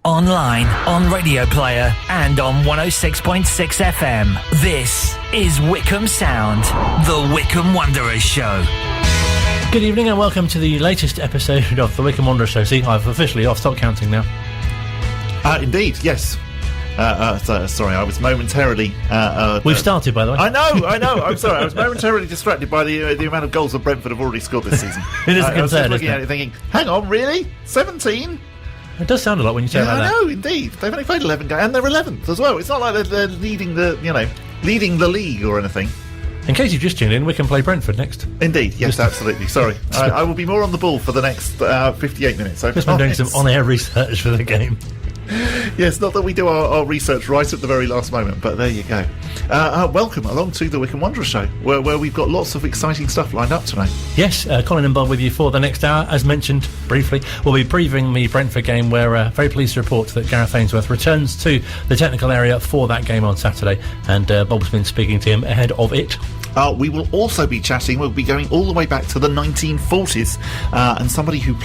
online, on Radio Player, and on 106.6 FM. This is Wycombe Sound, the Wycombe Wanderers Show. Good evening and welcome to the latest episode of the Wycombe Wanderers Show. See, I've officially stopped counting now. Indeed, yes. Sorry, I was momentarily... We've started, by the way. I know, I'm sorry. I was momentarily distracted by the amount of goals that Brentford have already scored this season. It is a concern, I was just looking at it thinking, hang on, really? 17? It does sound a lot when you say it like that. I know, indeed. They've only played 11 games, and they're 11th as well. It's not like they're leading leading the league or anything. In case you've just tuned in, we can play Brentford next. Indeed, yes, absolutely. Sorry. I will be more on the ball for the next 58 minutes. So just been doing some on-air research for the game. Yes, not that we do our research right at the very last moment, but there you go. Welcome along to the Wycombe Wanderers Show, where we've got lots of exciting stuff lined up tonight. Yes, Colin and Bob with you for the next hour. As mentioned briefly, we'll be previewing the Brentford game. We're very pleased to report that Gareth Ainsworth returns to the technical area for that game on Saturday, and Bob's been speaking to him ahead of it. We will also be chatting, we'll be going all the way back to the 1940s, and somebody who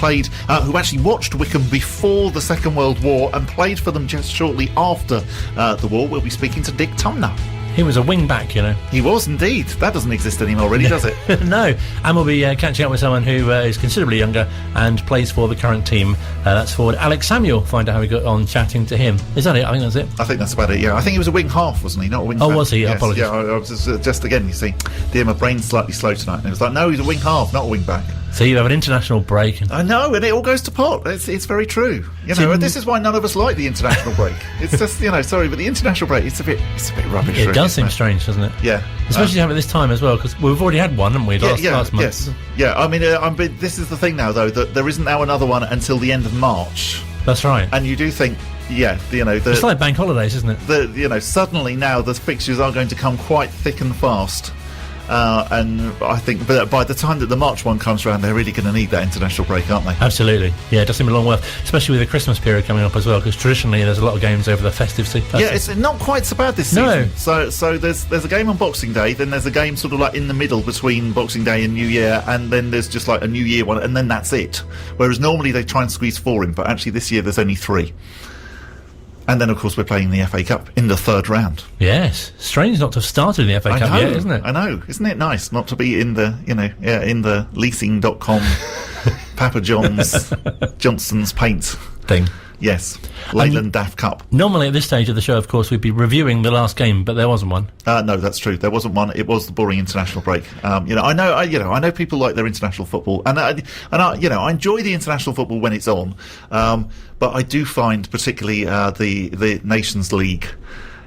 actually watched Wycombe before the Second World War and played for them just shortly after the war. We'll be speaking to Dick Tunmer. He was a wing-back, you know. He was indeed. That doesn't exist anymore, really, does it? No. And we'll be catching up with someone who is considerably younger and plays for the current team. That's forward Alex Samuel. Find out how we got on chatting to him. Is that it? I think that's it. I think that's about it, yeah. I think he was a wing-half, wasn't he? Not a wing-back. Oh, was he? Yes, apologies. Yeah, I was just again, you see, dear, my brain's slightly slow tonight. And it was like, no, he's a wing-half, not a wing-back. So you have an international break. I know, and it all goes to pot. It's very true. You know, and this is why none of us like the international break. It's just, sorry, but the international break, it's a bit rubbish. It does seem strange, doesn't it? Yeah. Especially to have it this time as well, because we've already had one, haven't we, last month? Yes. Yeah, I mean, this is the thing now, though, that there isn't now another one until the end of March. That's right. And you do think, it's like bank holidays, isn't it? Suddenly now the fixtures are going to come quite thick and fast. And I think by the time that the March one comes around, they're really going to need that international break, aren't they? Absolutely. Yeah, it does seem a long way, especially with the Christmas period coming up as well, because traditionally there's a lot of games over the festive season. Yeah, it's not quite so bad this season. No. So there's a game on Boxing Day, then there's a game sort of like in the middle between Boxing Day and New Year, and then there's just like a New Year one, and then that's it. Whereas normally they try and squeeze 4 in, but actually this year there's only 3. And then, of course, we're playing the FA Cup in the 3rd round. Yes. Strange not to have started in the FA Cup yet, isn't it? I know. Isn't it nice not to be in the, in the leasing.com Papa Johnson's paint thing? Yes. Leyland Daft Cup. Normally at this stage of the show, of course, we'd be reviewing the last game, but there wasn't one. No, that's true. There wasn't one. It was the boring international break. I know people like their international football, and I enjoy the international football when it's on. But I do find, particularly the Nations League,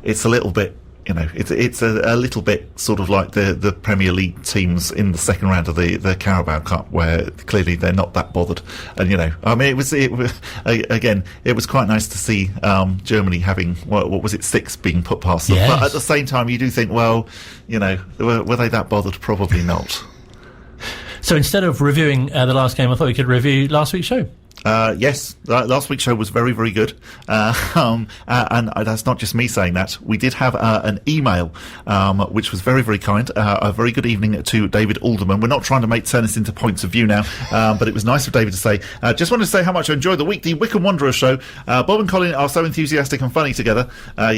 it's a little bit. It's a little bit sort of like the Premier League teams in the second round of the Carabao Cup, where clearly they're not that bothered. And I mean, it was quite nice to see Germany having what was it, 6 being put past them. Yes. But at the same time, you do think, well, were they that bothered? Probably not. So instead of reviewing the last game, I thought we could review last week's show. Yes, last week's show was very, very good. And that's not just me saying that. We did have an email, which was very, very kind. A very good evening to David Alderman. We're not trying to turn this into points of view now, but it was nice of David to say, just wanted to say how much I enjoyed the weekly Wycombe Wanderers show. Bob and Colin are so enthusiastic and funny together.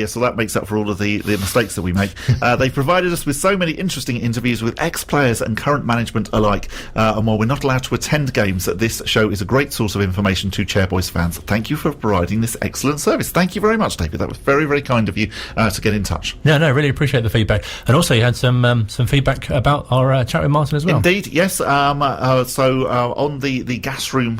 So that makes up for all of the mistakes that we make. They provided us with so many interesting interviews with ex-players and current management alike. And while we're not allowed to attend games, this show is a great source of information to Chairboys fans. Thank you for providing this excellent service. Thank you very much, David. That was very, very kind of you to get in touch. No, really appreciate the feedback. And also you had some feedback about our chat with Martin as well. Indeed, yes. So on the gas room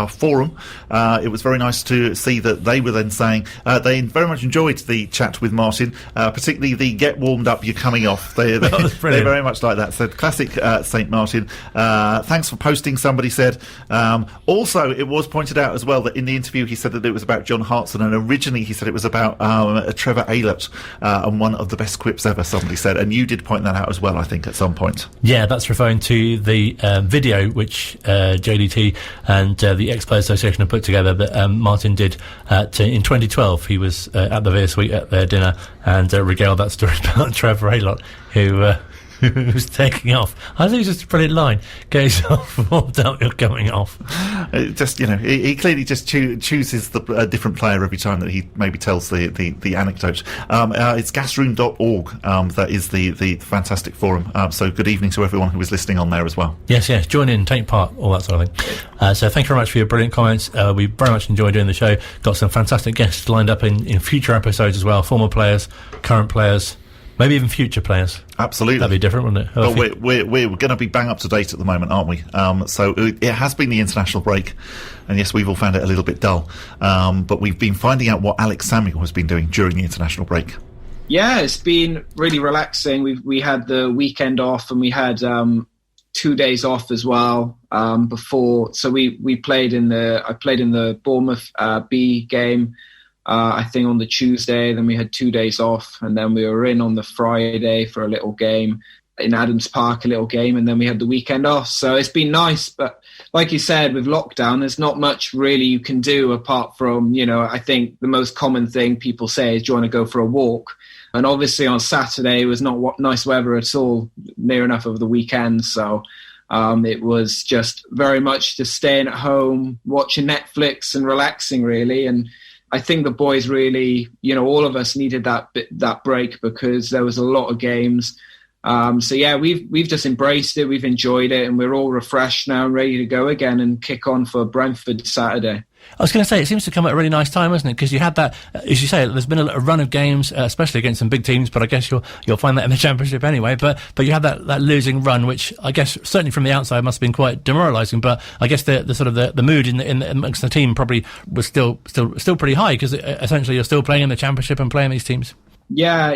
forum, it was very nice to see that they were then saying they very much enjoyed the chat with Martin, particularly the get warmed up, you're coming off. They very much like that. So classic St. Martin. Thanks for posting, somebody said. Also, it was pointed out as well that in the interview he said that it was about John Hartson, and originally he said it was about Trevor Aylett, and one of the best quips ever, somebody said, and you did point that out as well, I think, at some point. Yeah, that's referring to the video which JDT and the Ex-Players Association have put together that Martin did in 2012. He was at the Veer Suite at their dinner and regaled that story about Trevor Aylett, who who's taking off. I think it's just a brilliant line. Goes off, warmed up, you're coming off. Just, he clearly just chooses a different player every time that he maybe tells the anecdote. It's gasroom.org. That is the fantastic forum. So good evening to everyone who is listening on there as well. Yes, join in, take part, all that sort of thing. So thank you very much for your brilliant comments. We very much enjoyed doing the show. Got some fantastic guests lined up in future episodes as well. Former players, current players, maybe even future players. Absolutely. That'd be different, wouldn't it? But we're going to be bang up to date at the moment, aren't we? So it has been the international break, and yes, we've all found it a little bit dull. But we've been finding out what Alex Samuel has been doing during the international break. Yeah, it's been really relaxing. We had the weekend off, and we had 2 days off as well before. So I played in the Bournemouth B game. I think on the Tuesday, then we had 2 days off, and then we were in on the Friday for a little game in Adams Park, a little game, and then we had the weekend off. So it's been nice, but like you said, with lockdown, there's not much really you can do apart from, I think the most common thing people say is, do you want to go for a walk? And obviously on Saturday, it was not nice weather at all, near enough of the weekend, so it was just very much just staying at home, watching Netflix and relaxing, really. And I think the boys really, all of us needed that break because there was a lot of games. So yeah, we've just embraced it, we've enjoyed it, and we're all refreshed now and ready to go again and kick on for Brentford Saturday. I was going to say, it seems to come at a really nice time, hasn't it? Because you had that, as you say, there's been a run of games, especially against some big teams, but I guess you'll find that in the Championship anyway. But you had that losing run, which I guess certainly from the outside must have been quite demoralising. But I guess the sort of the mood in amongst the team probably was still pretty high, because essentially you're still playing in the Championship and playing these teams. Yeah,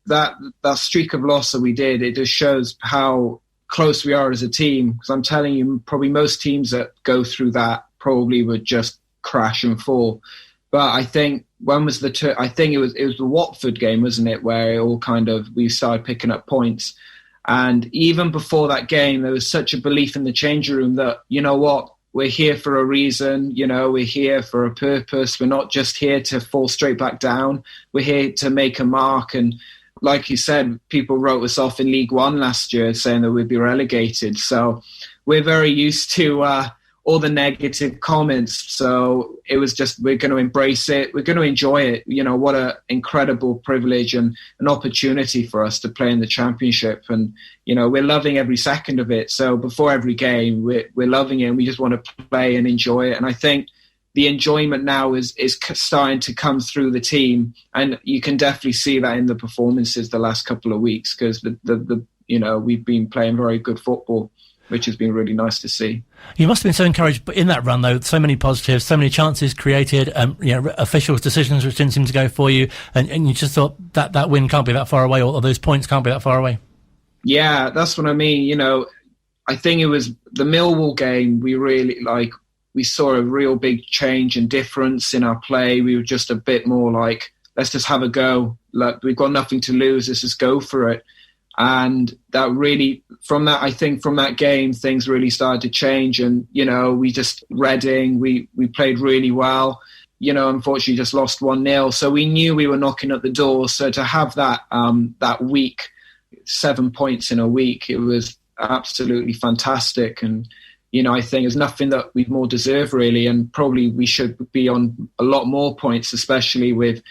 that streak of loss that we did, it just shows how close we are as a team. Because I'm telling you, probably most teams that go through that probably would just crash and fall. But I think I think it was the Watford game, wasn't it, where it all we started picking up points. And even before that game, there was such a belief in the changing room that, you know what, we're here for a reason, we're here for a purpose. We're not just here to fall straight back down. We're here to make a mark. And like you said, people wrote us off in League One last year saying that we'd be relegated. So we're very used to all the negative comments. So it was just, we're going to embrace it. We're going to enjoy it. What an incredible privilege and an opportunity for us to play in the Championship. And, we're loving every second of it. So before every game, we're loving it, and we just want to play and enjoy it. And I think the enjoyment now is starting to come through the team. And you can definitely see that in the performances the last couple of weeks, because we've been playing very good football, which has been really nice to see. You must have been so encouraged in that run, though. So many positives, so many chances created, officials' decisions which didn't seem to go for you, and you just thought that win can't be that far away, or those points can't be that far away. Yeah, that's what I mean. I think it was the Millwall game. We saw a real big change and difference in our play. We were just a bit more like, let's just have a go. Like, we've got nothing to lose. Let's just go for it. And that really, from that game, things really started to change. And, Reading, we played really well. Unfortunately just lost 1-0. So we knew we were knocking at the door. So to have that week, 7 points in a week, it was absolutely fantastic. And, I think there's nothing that we more deserve, really. And probably we should be on a lot more points, especially with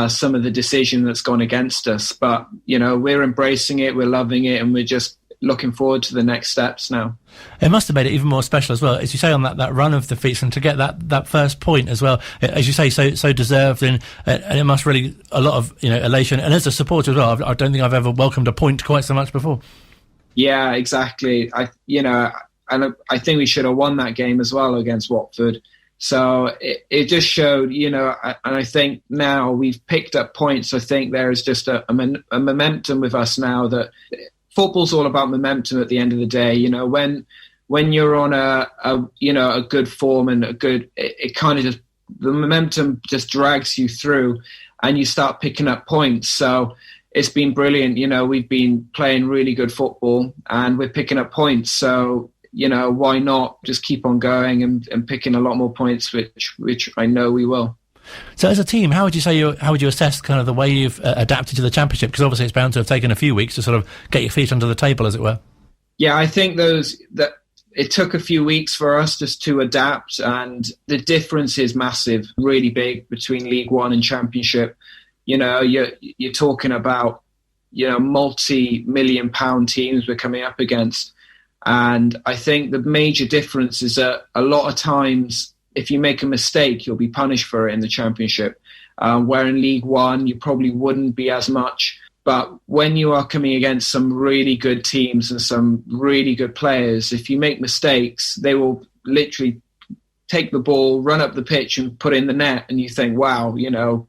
some of the decision that's gone against us. But, we're embracing it, we're loving it, and we're just looking forward to the next steps now. It must have made it even more special as well, as you say, on that run of defeats, and to get that first point as well, as you say, so deserved, and it must really, a lot of elation. And as a supporter as well, I don't think I've ever welcomed a point quite so much before. Yeah, exactly. And I think we should have won that game as well against Watford. So it just showed, and I think now we've picked up points. I think there is just a momentum with us now, that football's all about momentum at the end of the day. When you're on a good form and it kind of just, the momentum just drags you through and you start picking up points. So it's been brilliant. We've been playing really good football and we're picking up points. So, why not just keep on going and picking a lot more points, which I know we will. So as a team, how would you assess kind of the way you've adapted to the Championship? Because obviously it's bound to have taken a few weeks to sort of get your feet under the table, as it were. Yeah, I think that it took a few weeks for us just to adapt, and the difference is massive, really big between League One and Championship. You know, you're talking about, you know, multi-million-pound teams we're coming up against. And I think the major difference is that a lot of times, if you make a mistake, you'll be punished for it in the Championship. Where in League One, you probably wouldn't be as much. But when you are coming against some really good teams and some really good players, if you make mistakes, they will literally take the ball, run up the pitch and put in the net. And you think, wow, you know,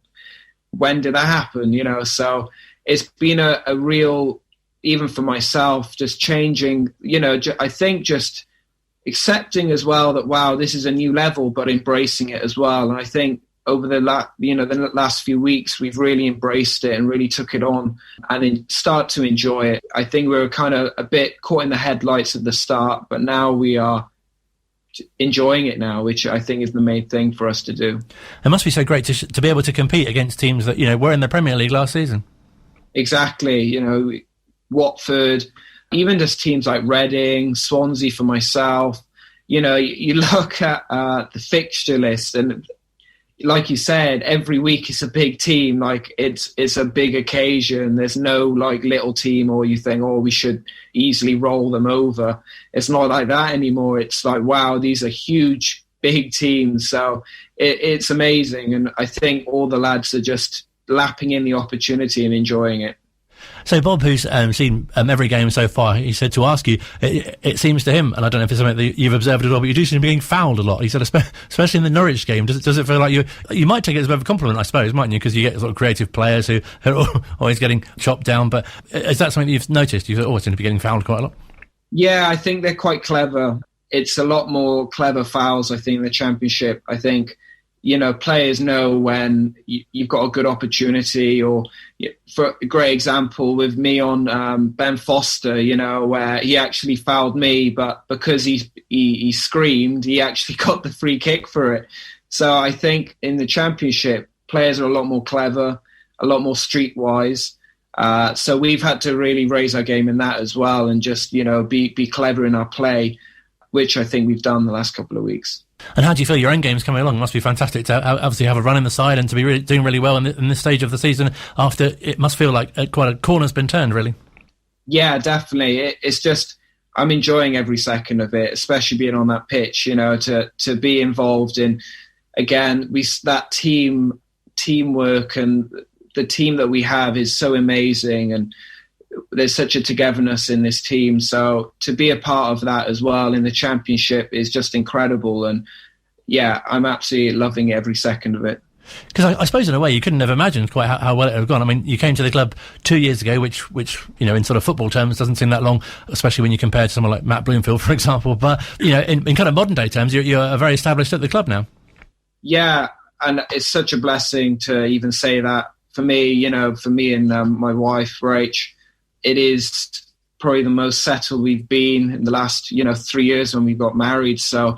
when did that happen? You know, so it's been a real, even for myself, just changing, you know, I think just accepting as well that, wow, this is a new level, but embracing it as well. And I think over the last few weeks, we've really embraced it and really took it on and start to enjoy it. I think we were kind of a bit caught in the headlights at the start, but now we are enjoying it now, which I think is the main thing for us to do. It must be so great to be able to compete against teams that, you know, were in the Premier League last season. Exactly. You know, Watford, even just teams like Reading, Swansea for myself. You know, you look at the fixture list and, like you said, every week it's a big team. Like it's a big occasion. There's no like little team or you think, oh, we should easily roll them over. It's not like that anymore. It's like, wow, these are huge, big teams. So it's amazing. And I think all the lads are just lapping in the opportunity and enjoying it. So Bob, who's seen every game so far, he said to ask you, it seems to him, and I don't know if it's something that you've observed at all, but you do seem to be getting fouled a lot. He said, especially in the Norwich game, does it feel like you might take it as a bit of a compliment, I suppose, mightn't you? Because you get sort of creative players who are always getting chopped down. But is that something that you've noticed? You always seem to be getting fouled quite a lot. Yeah, I think they're quite clever. It's a lot more clever fouls, I think, in the Championship. I think, you know, players know when you've got a good opportunity. Or for a great example with me on Ben Foster, you know, where he actually fouled me, but because he screamed, he actually got the free kick for it. So I think in the Championship, players are a lot more clever, a lot more streetwise. So we've had to really raise our game in that as well, and just, you know, be clever in our play, which I think we've done the last couple of weeks. And how do you feel your own game's coming along? It must be fantastic to obviously have a run in the side and to be doing really well in this stage of the season. After it must feel like quite a corner's been turned, really. Yeah, definitely. It's just, I'm enjoying every second of it, especially being on that pitch. You know, to be involved in, again, that teamwork and the team that we have is so amazing, and there's such a togetherness in this team. So to be a part of that as well in the Championship is just incredible. And yeah, I'm absolutely loving every second of it. Because I suppose in a way you couldn't have imagined quite how well it would have gone. I mean, you came to the club 2 years ago, which you know, in sort of football terms doesn't seem that long, especially when you compare to someone like Matt Bloomfield, for example. But, you know, in kind of modern day terms, you're very established at the club now. Yeah, and it's such a blessing to even say that. For me, you know, and my wife, Rach, it is probably the most settled we've been in the last, you know, 3 years when we got married. So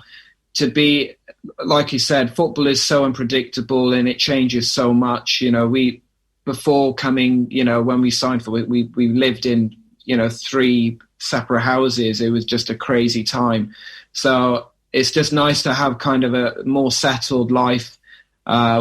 to be, like you said, football is so unpredictable and it changes so much. You know, before coming, you know, when we signed for it, we lived in, you know, 3 separate houses. It was just a crazy time. So it's just nice to have kind of a more settled life,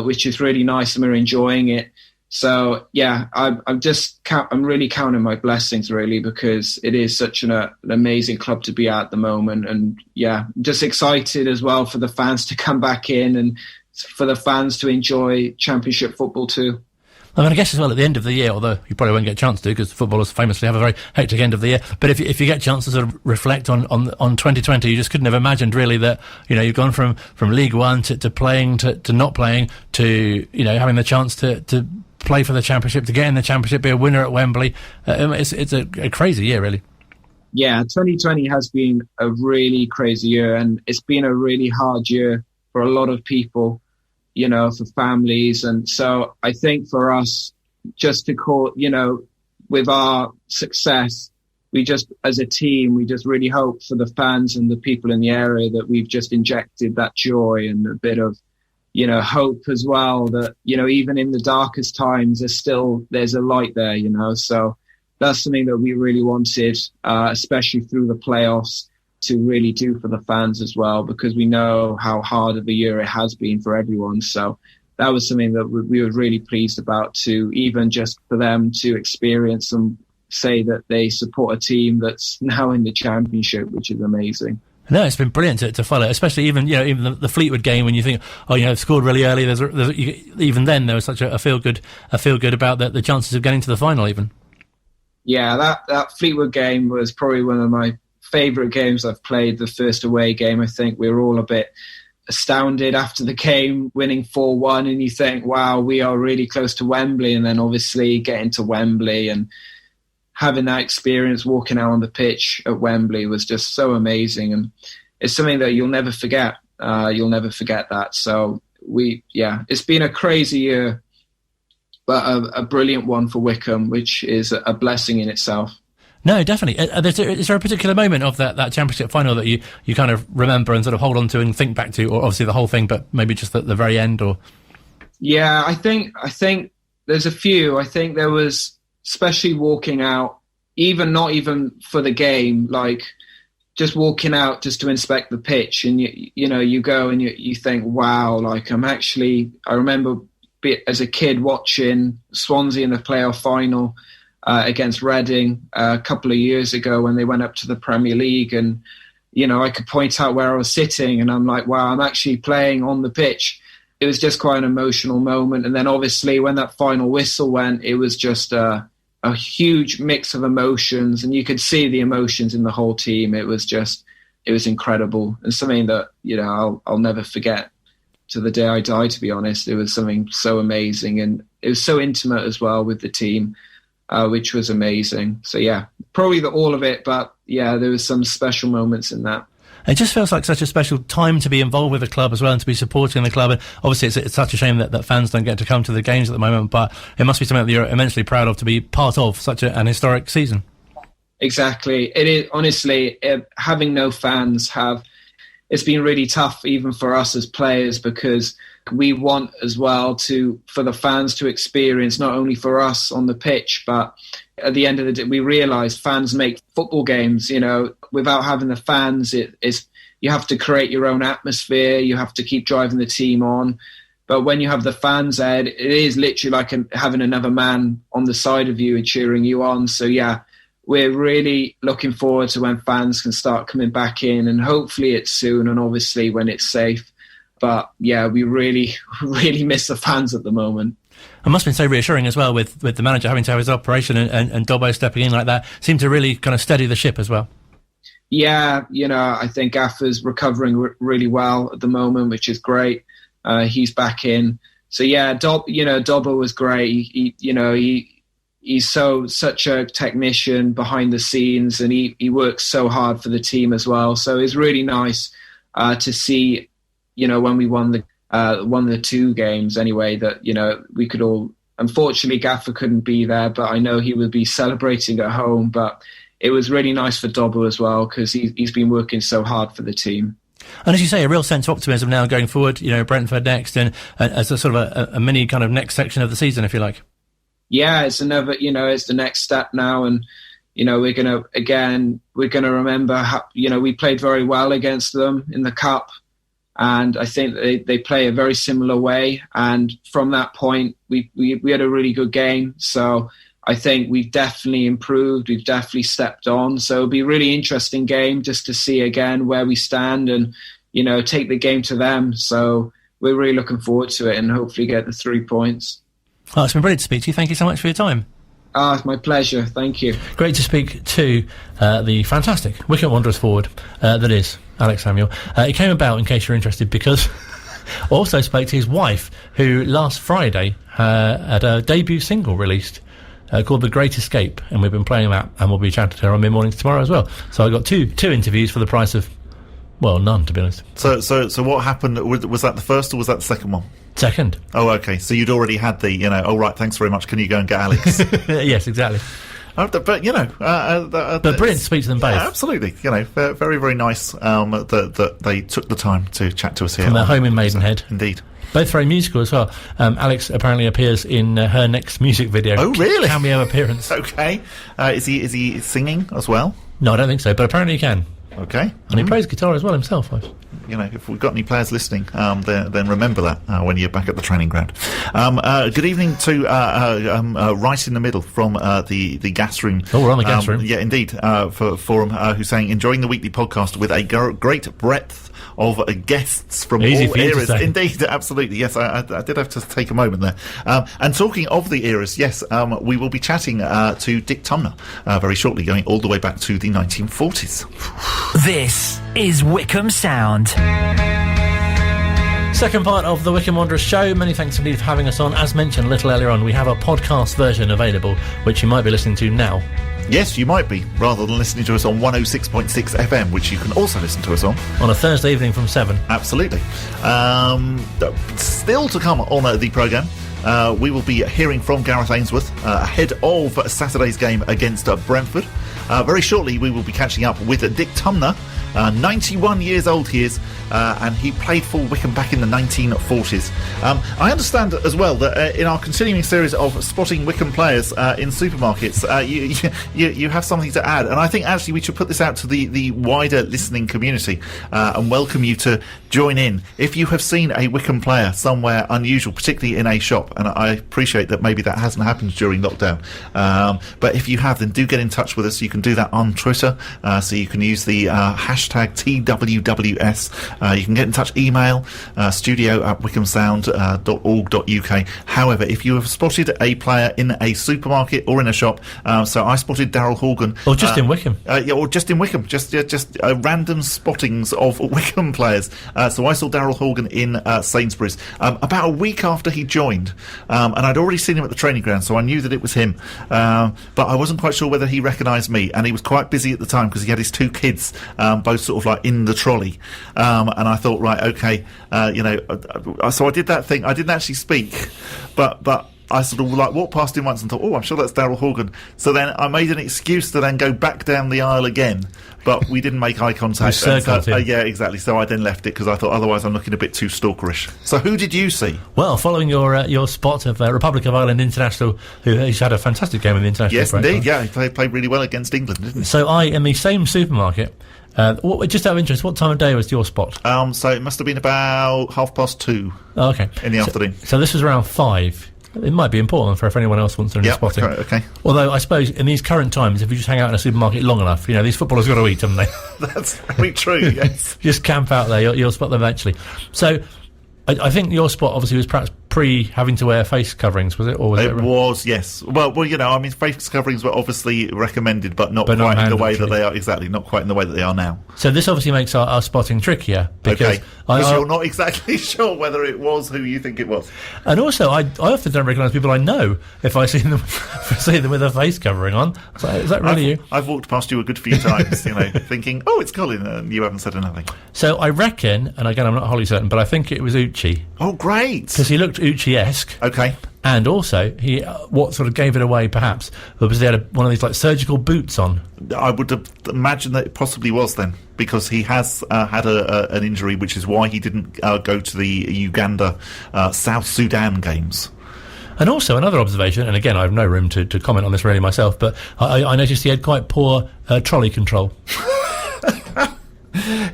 which is really nice, and we're enjoying it. So yeah, I'm really counting my blessings, really, because it is such an amazing club to be at the moment. And yeah, just excited as well for the fans to come back in and for the fans to enjoy Championship football too. I mean, I guess as well at the end of the year, although you probably won't get a chance to, because footballers famously have a very hectic end of the year. But if you get a chance to sort of reflect on 2020, you just couldn't have imagined really that, you know, you've gone from League One to playing to not playing to, you know, having the chance to play for the Championship, to get in the Championship, be a winner at Wembley. It's a crazy year, really. Yeah, 2020 has been a really crazy year, and it's been a really hard year for a lot of people, you know, for families. And so I think for us, just to call, you know, with our success, we just, as a team, we just really hope for the fans and the people in the area that we've just injected that joy and a bit of hope as well that, even in the darkest times, there's a light there, so that's something that we really wanted, especially through the playoffs, to really do for the fans as well, because we know how hard of a year it has been for everyone. So that was something that we were really pleased about, to even just for them to experience and say that they support a team that's now in the Championship, which is amazing. No, it's been brilliant to follow, especially even the Fleetwood game, when you think, scored really early. Even then there was such a feel good about the chances of getting to the final even. Yeah, that Fleetwood game was probably one of my favourite games I've played. The first away game, I think we were all a bit astounded after the game, winning 4-1, and you think, wow, we are really close to Wembley. And then obviously getting to Wembley and having that experience, walking out on the pitch at Wembley, was just so amazing, and it's something that you'll never forget. You'll never forget that. So it's been a crazy year, but a brilliant one for Wycombe, which is a blessing in itself. No, definitely. Is there a particular moment of that Championship final that you kind of remember and sort of hold on to and think back to, or obviously the whole thing, but maybe just the very end? Or yeah, I think there's a few. I think there was, especially walking out, not even for the game, like just walking out just to inspect the pitch, and you go and you think, wow, like I remember as a kid watching Swansea in the playoff final against Reading a couple of years ago when they went up to the Premier League, and I could point out where I was sitting, and I'm like, wow, I'm actually playing on the pitch. It was just quite an emotional moment. And then obviously when that final whistle went, it was just a huge mix of emotions, and you could see the emotions in the whole team. It was incredible, and something that I'll never forget to the day I die, to be honest. It was something so amazing, and it was so intimate as well with the team, which was amazing. So yeah, probably all of it, but yeah, there was some special moments in that. It just feels like such a special time to be involved with the club as well, and to be supporting the club. And obviously it's such a shame that fans don't get to come to the games at the moment, but it must be something that you're immensely proud of, to be part of such an historic season. Exactly. It is, honestly, having no fans it's been really tough even for us as players, because we want as well for the fans to experience, not only for us on the pitch, but at the end of the day, we realise fans make football games. Without having the fans, you have to create your own atmosphere. You have to keep driving the team on. But when you have the fans, Ed, it is literally like having another man on the side of you and cheering you on. So yeah, we're really looking forward to when fans can start coming back in, and hopefully it's soon, and obviously when it's safe. But yeah, we really, really miss the fans at the moment. It must have been so reassuring as well, with the manager having to have his operation and Dobbo stepping in like that. Seemed to really kind of steady the ship as well. Yeah, I think Gaffer's recovering really well at the moment, which is great. He's back in. So yeah, Dobbo was great. He's such a technician behind the scenes, and he works so hard for the team as well. So it's really nice to see, when we won the two games anyway, that, we could all, unfortunately Gaffer couldn't be there, but I know he would be celebrating at home. But it was really nice for Dobbo as well, because he's been working so hard for the team. And as you say, a real sense of optimism now going forward, Brentford next, and as a sort of a mini kind of next section of the season, if you like. Yeah, it's another, it's the next step now. And, we're going to remember how, we played very well against them in the Cup. And I think they play a very similar way. And from that point, we had a really good game. So I think we've definitely improved. We've definitely stepped on. So it'll be a really interesting game just to see again where we stand and, take the game to them. So we're really looking forward to it and hopefully get the 3 points. Oh, it's been brilliant to speak to you. Thank you so much for your time. It's my pleasure. Thank you. Great to speak to the fantastic Wycombe Wanderers forward that is Alex Samuel. It came about, in case you're interested, because also spoke to his wife, who last Friday had a debut single released called The Great Escape, and we've been playing that, and we'll be chatting to her on mid-mornings tomorrow as well. So I got two interviews for the price of, well, none, to be honest. So what happened? Was that the first or was that the second one? Second. Oh, okay. So you'd already had the, oh, right, thanks very much. Can you go and get Alex? Yes, exactly. But, brilliant to speak to them both. Yeah, absolutely. Very, very nice that they took the time to chat to us here. From their home in Maidenhead. Indeed. Both very musical as well. Alex apparently appears in her next music video. Oh, really? Cameo appearance. Okay. Is he singing as well? No, I don't think so, but apparently he can. Okay. And he plays guitar as well himself. You know, if we've got any players listening, then remember that when you're back at the training ground. Good evening to right in the middle from the gas room. Oh, we're on the gas room. Yeah, indeed. For Forum, who's saying, enjoying the weekly podcast with a great breadth of guests from Easy all for you to eras. say. Indeed, absolutely. Yes, I did have to take a moment there. And talking of the eras, yes, we will be chatting to Dick Tunmer very shortly, going all the way back to the 1940s. This is Wycombe Sound. Second part of the Wycombe Wanderers show. Many thanks indeed for having us on. As mentioned a little earlier on, we have a podcast version available, which you might be listening to now. Yes, you might be, rather than listening to us on 106.6 FM, which you can also listen to us on a Thursday evening from 7. Absolutely. Still to come on the programme, we will be hearing from Gareth Ainsworth ahead of Saturday's game against Brentford. Very shortly, we will be catching up with Dick Tunmer. 91 years old he is, and he played for Wycombe back in the 1940s. I understand as well that in our continuing series of spotting Wycombe players in supermarkets, you have something to add, and I think actually we should put this out to the wider listening community and welcome you to join in. If you have seen a Wycombe player somewhere unusual, particularly in a shop, and I appreciate that maybe that hasn't happened during lockdown, but if you have, then do get in touch with us. You can do that on Twitter, so you can use the hashtag TWWS. You can get in touch, email studio@wycombesound.org.uk. However, if you have spotted a player in a supermarket or in a shop, so I spotted Daryl Horgan, or just in Wycombe, or just in Wycombe, just random spottings of Wycombe players. So I saw Daryl Horgan in Sainsbury's about a week after he joined, and I'd already seen him at the training ground, so I knew that it was him, but I wasn't quite sure whether he recognised me, and he was quite busy at the time because he had his two kids, both sort of like in the trolley, and I thought, right, okay, so I did that thing. I didn't actually speak, but I sort of like walked past him once and thought, oh, I'm sure that's Daryl Horgan. So then I made an excuse to then go back down the aisle again, but we didn't make eye contact. Yeah, exactly. So I then left it because I thought otherwise I'm looking a bit too stalkerish. So who did you see? Well, following your spot of Republic of Ireland international, who's had a fantastic game in the international. Yes, indeed. Yeah, he played really well against England, didn't he? So I, in the same supermarket. Just out of interest, what time of day was your spot? So it must have been about 2:30. Oh, okay. In the afternoon. So this was around 5. It might be important for if anyone else wants to do spotting. Okay. Although I suppose in these current times, if you just hang out in a supermarket long enough, these footballers got to eat, haven't they? That's very true. Yes. Just camp out there, you'll spot them eventually. So I think your spot obviously was perhaps pre having to wear face coverings, was it? Or was it was, yes. Well, face coverings were obviously recommended, but not quite in the way that they are. Exactly, not quite in the way that they are now. So this obviously makes our spotting trickier because you're not exactly sure whether it was who you think it was. And also, I often don't recognise people I know if I see them with a face covering on. So, is that really you? I've walked past you a good few times, thinking, oh, it's Colin, and you haven't said anything. So I reckon, and again, I'm not wholly certain, but I think it was Uchi. Oh, great! Because he looked Uchi-esque. Okay. And also, what sort of gave it away, perhaps, was they had one of these surgical boots on. I would imagine that it possibly was then, because he has had an injury, which is why he didn't go to the Uganda South Sudan games. And also another observation, and again, I have no room to comment on this really myself, but I noticed he had quite poor trolley control.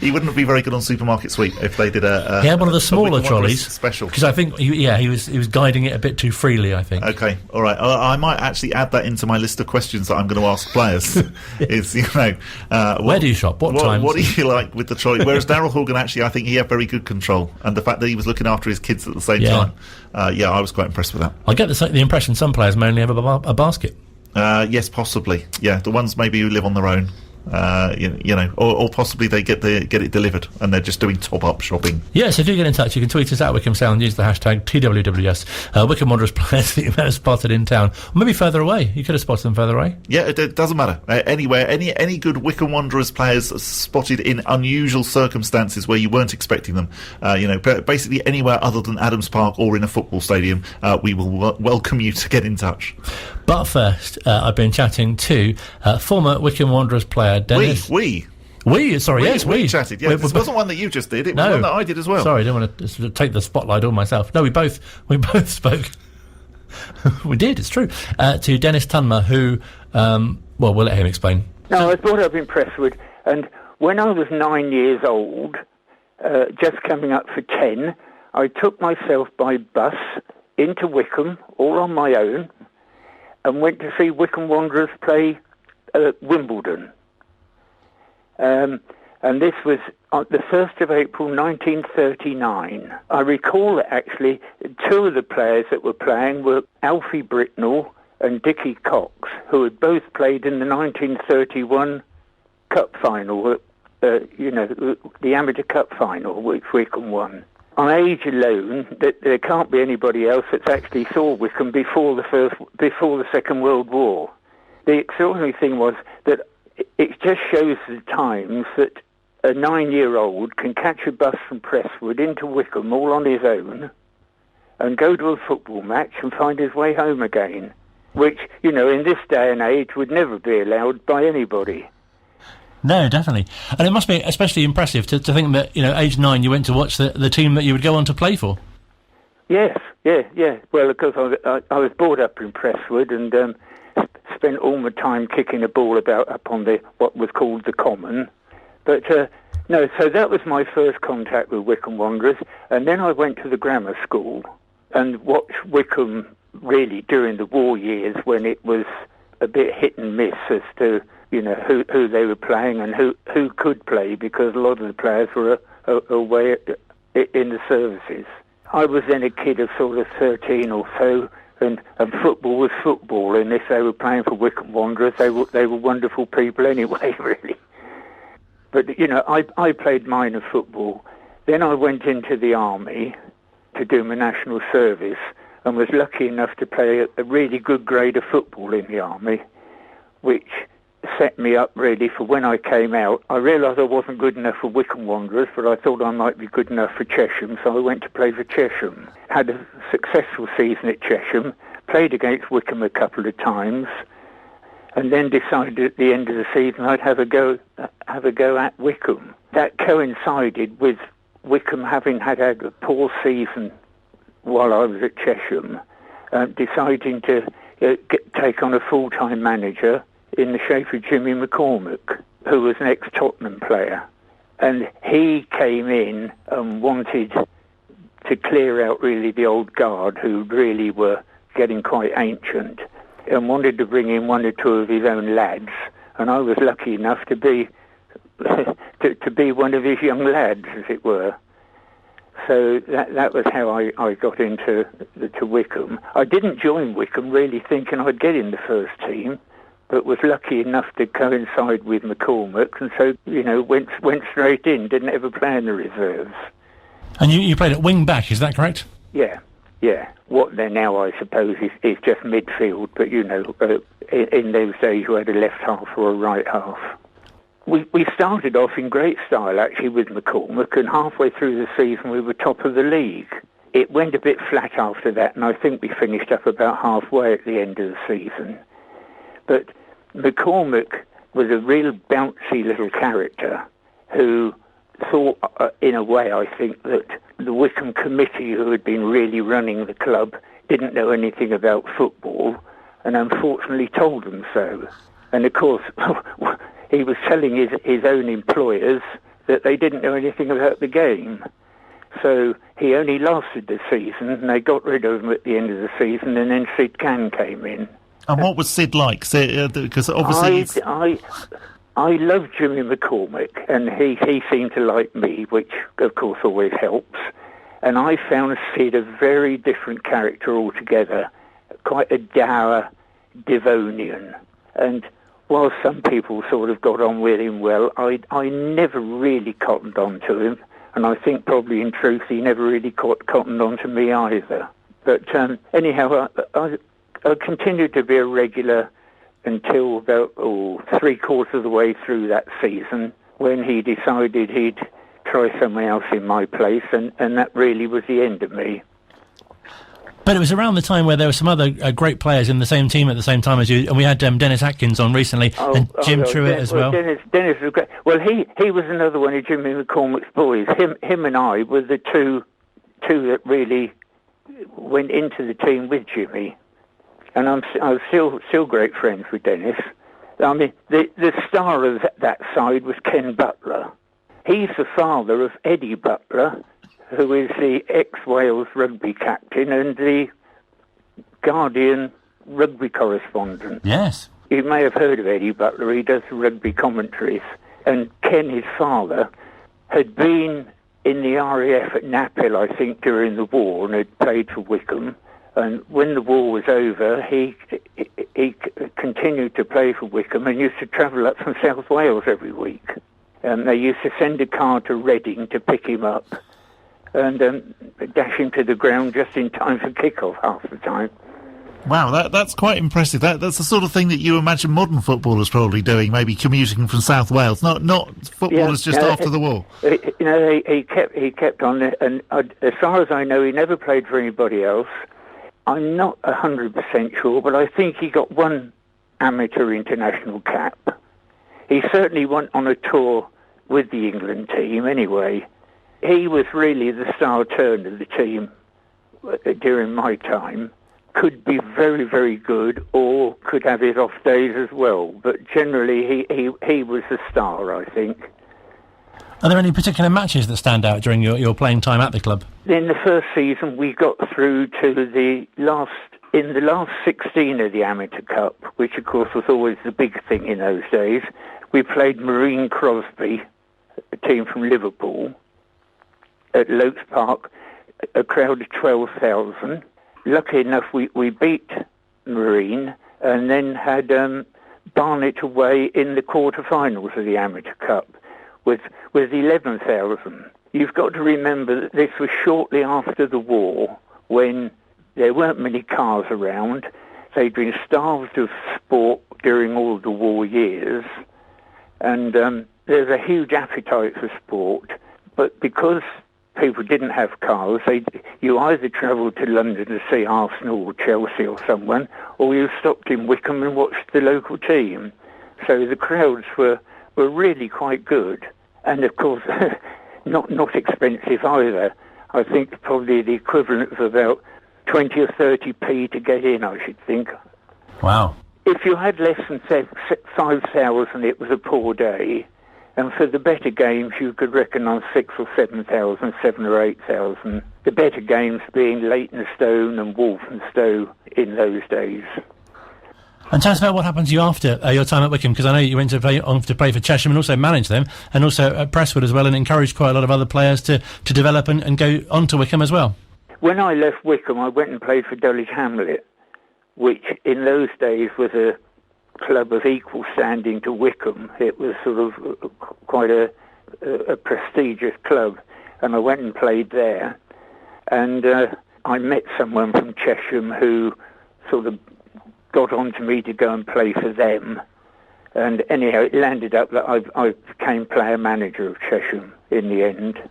He wouldn't be very good on Supermarket Sweep if they did a. He had one of the smaller trolleys special, because I think he was guiding it a bit too freely. I think. Okay, all right. I might actually add that into my list of questions that I'm going to ask players. Is where do you shop? What times? What do you like with the trolley? Whereas Daryl Horgan, actually, I think he had very good control, and the fact that he was looking after his kids at the same time. I was quite impressed with that. I get the impression some players may only have a basket. Yes, possibly. Yeah, the ones maybe who live on their own. Or possibly they get it delivered and they're just doing top-up shopping. Yeah, so do get in touch. You can tweet us at Wycombe Sound, use the hashtag TWWS. Wycombe Wanderers players that you may have spotted in town, or maybe further away. You could have spotted them further away. Yeah, it doesn't matter. Anywhere, any good Wycombe Wanderers players spotted in unusual circumstances where you weren't expecting them. Basically anywhere other than Adams Park or in a football stadium, we will welcome you to get in touch. But first, I've been chatting to former Wycombe Wanderers player Dennis. We chatted. Yeah, this wasn't one that you just did. It was one that I did as well. Sorry, I don't want to sort of take the spotlight on myself. No, we both spoke. We did. It's true. To Dennis Tunmer, who, we'll let him explain. No, I was brought up in Presswood, and when I was 9 years old, just coming up for 10, I took myself by bus into Wycombe, all on my own, and went to see Wycombe Wanderers play Wimbledon. And this was on the 1st of April 1939. I recall that actually 2 of the players that were playing were Alfie Britnell and Dickie Cox, who had both played in the 1931 Cup final, the Amateur Cup final, which Wycombe won. On age alone, there can't be anybody else that's actually saw Wycombe before the Second World War. The extraordinary thing was that it just shows the times that a 9-year-old can catch a bus from Presswood into Wycombe all on his own and go to a football match and find his way home again, which, in this day and age would never be allowed by anybody. No, definitely. And it must be especially impressive to think that, age 9 you went to watch the team that you would go on to play for. Yes, yeah. Well, of course, I was brought up in Presswood and spent all my time kicking a ball about up on what was called the Common. But, so that was my first contact with Wycombe Wanderers. And then I went to the grammar school and watched Wycombe really during the war years when it was a bit hit and miss as to who they were playing and who could play, because a lot of the players were away in the services. I was then a kid of sort of 13 or so, and football was football, and if they were playing for Wycombe Wanderers, they were wonderful people anyway, really. But, I played minor football. Then I went into the army to do my national service and was lucky enough to play a really good grade of football in the army, which set me up really for when I came out. I realised I wasn't good enough for Wycombe Wanderers, but I thought I might be good enough for Chesham, so I went to play for Chesham. Had a successful season at Chesham, played against Wycombe a couple of times, and then decided at the end of the season I'd have a go at Wycombe. That coincided with Wycombe having had a poor season while I was at Chesham, deciding to take on a full-time manager in the shape of Jimmy McCormick, who was an ex-Tottenham player. And he came in and wanted to clear out really the old guard, who really were getting quite ancient, and wanted to bring in 1 or 2 of his own lads. And I was lucky enough to be to be one of his young lads, as it were. So that was how I got into Wycombe. I didn't join Wycombe really thinking I'd get in the first team, but was lucky enough to coincide with McCormick, and so, went straight in, didn't ever play in the reserves. And you played at wing-back, is that correct? Yeah. What they're now, I suppose, is just midfield, but, in those days you had a left half or a right half. We started off in great style, actually, with McCormick, and halfway through the season we were top of the league. It went a bit flat after that, and I think we finished up about halfway at the end of the season. But McCormick was a real bouncy little character who thought, in a way, I think, that the Wycombe committee, who had been really running the club, didn't know anything about football, and unfortunately told them so. And, of course, he was telling his own employers that they didn't know anything about the game. So he only lasted the season, and they got rid of him at the end of the season, and then Sid Can came in. And what was Sid like? Because obviously I loved Jimmy McCormick, and he seemed to like me, which of course always helps. And I found Sid a very different character altogether, quite a dour Devonian. And while some people sort of got on with him well, I never really cottoned on to him, and I think probably in truth he never really cottoned on to me either. But anyhow, I continued to be a regular until about 3/4 of the way through that season, when he decided he'd try someone else in my place, and that really was the end of me. But it was around the time where there were some other great players in the same team at the same time as you, and we had Dennis Atkins on recently, and Jim Truitt as well. Dennis was great. Well, he was another one of Jimmy McCormick's boys. Him and I were the two that really went into the team with Jimmy, and I was still great friends with Dennis. I mean, the star of that side was Ken Butler. He's the father of Eddie Butler, who is the ex-Wales rugby captain and the Guardian rugby correspondent. Yes. You may have heard of Eddie Butler. He does rugby commentaries. And Ken, his father, had been in the RAF at Naphill, I think, during the war, and had played for Wycombe. And when the war was over, he continued to play for Wycombe and used to travel up from South Wales every week. They used to send a car to Reading to pick him up and dash him to the ground just in time for kick-off half the time. Wow, that's quite impressive. That's the sort of thing that you imagine modern footballers probably doing, maybe commuting from South Wales, not footballers just after the war. He kept on, and as far as I know, he never played for anybody else. I'm not 100% sure, but I think he got one amateur international cap. He certainly went on a tour with the England team anyway. He was really the star turn of the team during my time. Could be very, very good, or could have his off days as well. But generally, he was the star, I think. Are there any particular matches that stand out during your playing time at the club? In the first season, we got through to the last 16 of the Amateur Cup, which of course was always the big thing in those days. We played Marine Crosby, a team from Liverpool, at Lokes Park, a crowd of 12,000. Lucky enough, we beat Marine and then had Barnet away in the quarter-finals of the Amateur Cup with 11,000. You've got to remember that this was shortly after the war, when there weren't many cars around. They'd been starved of sport during all the war years, and there's a huge appetite for sport, but because people didn't have cars, you either travelled to London to see Arsenal or Chelsea or someone, or you stopped in Wycombe and watched the local team. So the crowds were really quite good, and of course not expensive either. I think probably the equivalent of about 20 or 30p to get in, I should think. Wow. If you had less than 5,000, it was a poor day. And for the better games, you could reckon on 6,000 or 7,000, 7,000 or 8,000. The better games being Leytonstone and Walthamstow in those days. And tell us about what happened to you after your time at Wycombe, because I know you went to play for Chesham and also manage them, and also at Prestwood as well, and encouraged quite a lot of other players to develop and go on to Wycombe as well. When I left Wycombe, I went and played for Dulwich Hamlet, which in those days was a club of equal standing to Wycombe. It was sort of quite a prestigious club, and I went and played there, and I met someone from Chesham who sort of got on to me to go and play for them, and anyhow it landed up that I became player manager of Chesham in the end,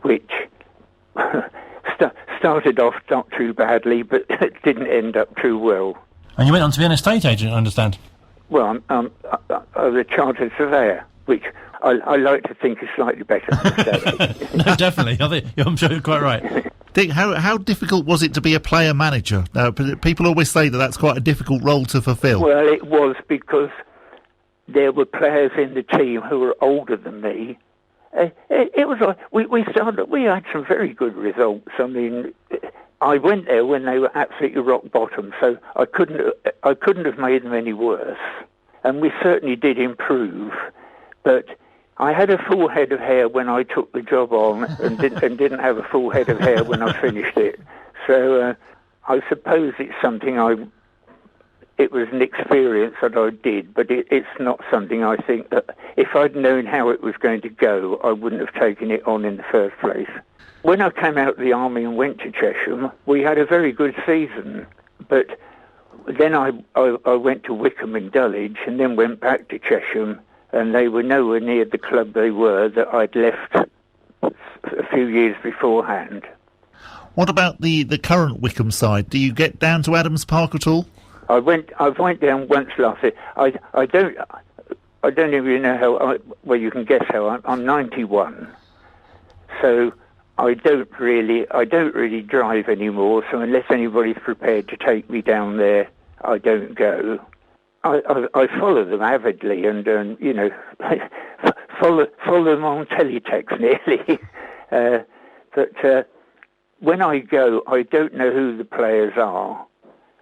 which started off not too badly, but it didn't end up too well. And you went on to be an estate agent, I understand. Well, I was a chartered surveyor, which I like to think is slightly better than estate agent. No, definitely. I'm sure you're quite right. Dick, how difficult was it to be a player manager? People always say that that's quite a difficult role to fulfil. Well, it was, because there were players in the team who were older than me. It was like we had some very good results. I mean, I went there when they were absolutely rock bottom, so I couldn't have made them any worse. And we certainly did improve, but I had a full head of hair when I took the job on, and didn't have a full head of hair when I finished it. So I suppose it's something it was an experience that I did, but it's not something I think that if I'd known how it was going to go, I wouldn't have taken it on in the first place. When I came out of the army and went to Chesham, we had a very good season, but then I went to Wycombe and Dulwich, and then went back to Chesham, and they were nowhere near the club they were that I'd left a few years beforehand. What about the current Wycombe side? Do you get down to Adams Park at all? I went down once last year. I don't even know how. Well, you can guess how. I'm 91, so I don't really drive anymore. So unless anybody's prepared to take me down there, I don't go. I follow them avidly, and follow them on teletext nearly. But when I go, I don't know who the players are,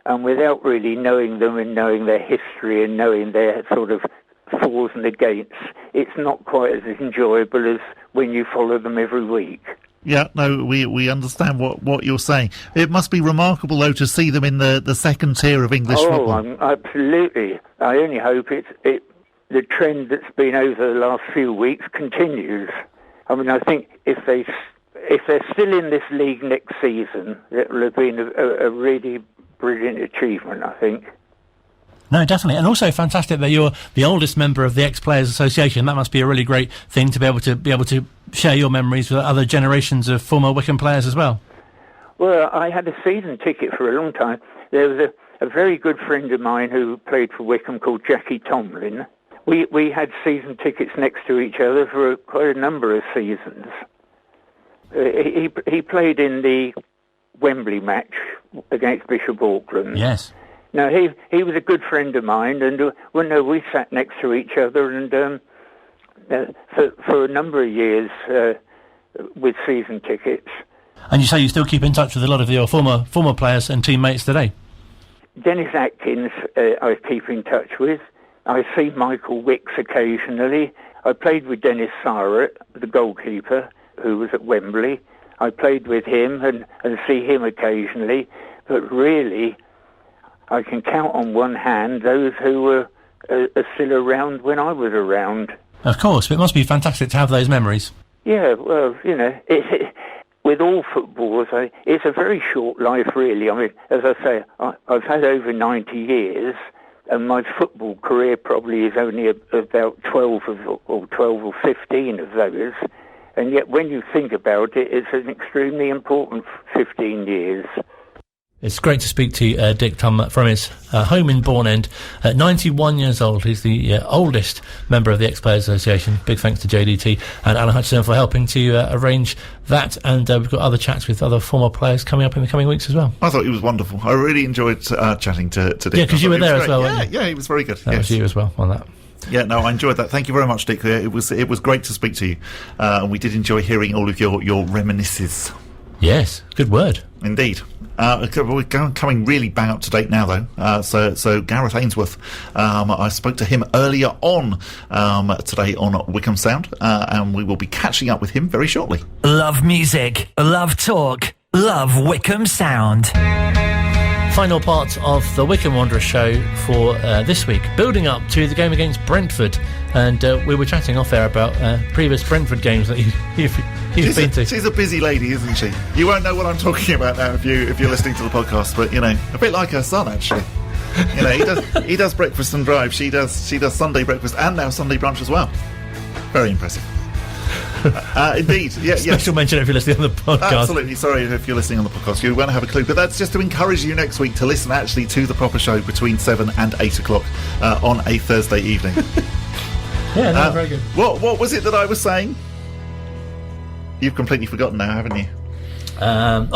and without really knowing them and knowing their history and knowing their sort of fors and against, it's not quite as enjoyable as when you follow them every week. Yeah, no, we understand what you're saying. It must be remarkable, though, to see them in the second tier of English football. Absolutely. I only hope the trend that's been over the last few weeks continues. I mean, I think if they're still in this league next season, it will have been a really brilliant achievement, I think. No, definitely. And also fantastic that you're the oldest member of the Ex-Players Association. That must be a really great thing to be able to share your memories with other generations of former Wycombe players as well. Well, I had a season ticket for a long time. There was a very good friend of mine who played for Wycombe called Jackie Tomlin. We had season tickets next to each other for quite a number of seasons. He played in the Wembley match against Bishop Auckland. Yes. No, he was a good friend of mine, and we sat next to each other, and for a number of years with season tickets. And you say you still keep in touch with a lot of your former players and teammates today? Dennis Atkins, I keep in touch with. I see Michael Wicks occasionally. I played with Dennis Sirett, the goalkeeper, who was at Wembley. I played with him and see him occasionally, but really, I can count on one hand those who were still around when I was around. Of course, but it must be fantastic to have those memories. Yeah, well, with all footballers, it's a very short life, really. I mean, as I say, I've had over 90 years, and my football career probably is only about 12 or 15 of those. And yet, when you think about it, it's an extremely important 15 years. It's great to speak to Dick Tunmer from his home in Bourne End. At 91 years old, he's the oldest member of the Ex-Players Association. Big thanks to JDT and Alan Hutchison for helping to arrange that. And we've got other chats with other former players coming up in the coming weeks as well. I thought he was wonderful. I really enjoyed chatting to Dick. Yeah, because you were there as well. Yeah, he was very good. That was you as well on that. Yeah, no, I enjoyed that. Thank you very much, Dick. It was great to speak to you. And we did enjoy hearing all of your reminiscences. Yes, good word. Indeed. We're coming really bang up to date now, though. So Gareth Ainsworth, I spoke to him earlier on today on Wycombe Sound, and we will be catching up with him very shortly. Love music, love talk, love Wycombe Sound. Final part of the Wycombe Wanderers show for this week, building up to the game against Brentford. And we were chatting off there about previous Brentford games that you've been to. She's a busy lady, isn't she? You won't know what I'm talking about now if you're listening to the podcast, but a bit like her son, actually. He does breakfast and drive. She does Sunday breakfast and now Sunday brunch as well. Very impressive. Indeed, yeah. Special mention if you're listening on the podcast. Absolutely, sorry if you're listening on the podcast, you won't have a clue. But that's just to encourage you next week to listen actually to the proper show between 7 and 8 o'clock on a Thursday evening. Yeah, very good. What was it that I was saying? You've completely forgotten now, haven't you?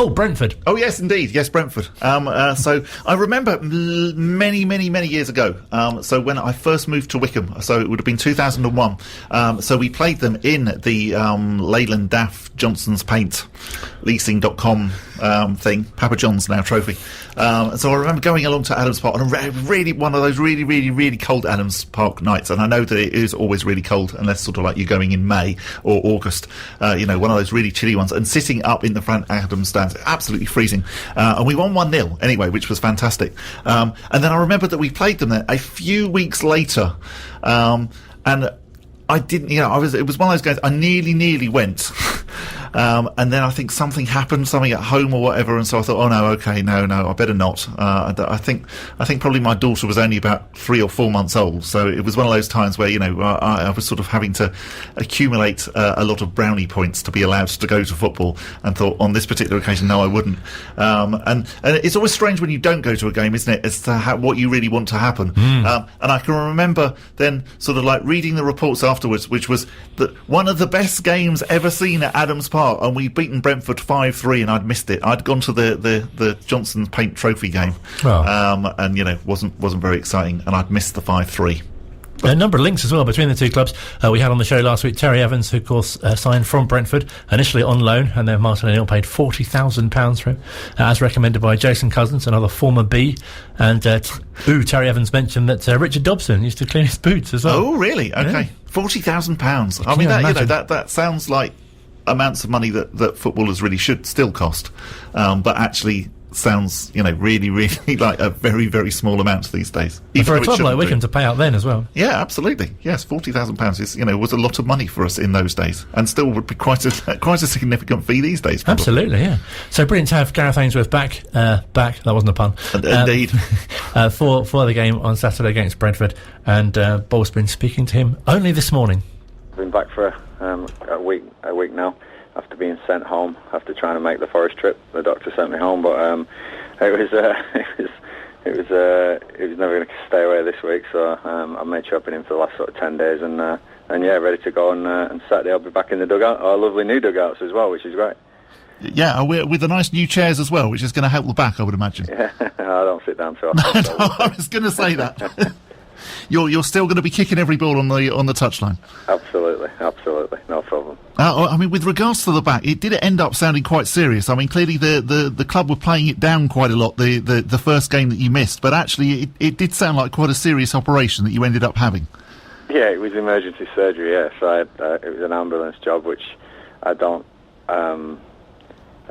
Brentford. Oh, yes, indeed. Yes, Brentford. So I remember many, many, many years ago, so when I first moved to Wycombe, so it would have been 2001, so we played them in the Leyland Daff Johnson's Paint leasing.com thing, Papa John's now trophy. So I remember going along to Adams Park on really one of those really, really, really cold Adams Park nights, and I know that it is always really cold unless sort of like you're going in May or August, one of those really chilly ones, and sitting up in the front Adams stands, absolutely freezing, and we won 1-0 anyway, which was fantastic. And then I remember that we played them there a few weeks later, and I didn't, it was one of those games I nearly went. And then I think something happened, something at home or whatever, and so I thought, oh no, okay, no, I better not. I think probably my daughter was only about 3 or 4 months old, so it was one of those times where, you know, I was sort of having to accumulate a lot of brownie points to be allowed to go to football, and thought on this particular occasion, no, I wouldn't. And it's always strange when you don't go to a game, isn't it, as to what you really want to happen. And I can remember then sort of like reading the reports afterwards, which was that one of the best games ever seen at Adams Park, and we'd beaten Brentford 5-3, and I'd missed it. I'd gone to the Johnson Paint Trophy game, and, you know, wasn't very exciting, and I'd missed the 5-3. A number of links as well between the two clubs. We had on the show last week Terry Evans, who of course signed from Brentford, initially on loan, and then Martin O'Neill paid £40,000 for him, as recommended by Jason Cousins, another former B. And Terry Evans mentioned that Richard Dobson used to clean his boots as well. Oh, really? Okay. Yeah. £40,000. I mean, that sounds like amounts of money that footballers really should still cost, but actually sounds, you know, really, really like a very, very small amount these days. For a club like Wycombe to pay out then as well. Yeah, absolutely. Yes, £40,000 is, you know, was a lot of money for us in those days, and still would be quite a significant fee these days. Probably. Absolutely, yeah. So brilliant to have Gareth Ainsworth back. That wasn't a pun. Indeed. For the game on Saturday against Brentford, and Bob's been speaking to him only this morning. I've been back for a week now. After being sent home, after trying to make the Forest trip, the doctor sent me home. But it was never going to stay away this week. So I made sure I've been in for the last sort of 10 days, and yeah, ready to go. And Saturday I'll be back in the dugout. Our lovely new dugouts as well, which is great. Yeah, with the nice new chairs as well, which is going to help the back, I would imagine. Yeah, I don't sit down too often. No, I was going to say that. You're still going to be kicking every ball on the touchline. Absolutely, no problem. I mean, with regards to the back, it did end up sounding quite serious. I mean, clearly the club were playing it down quite a lot, the first game that you missed, but actually it did sound like quite a serious operation that you ended up having. Yeah, it was emergency surgery, yeah. So it was an ambulance job, which I don't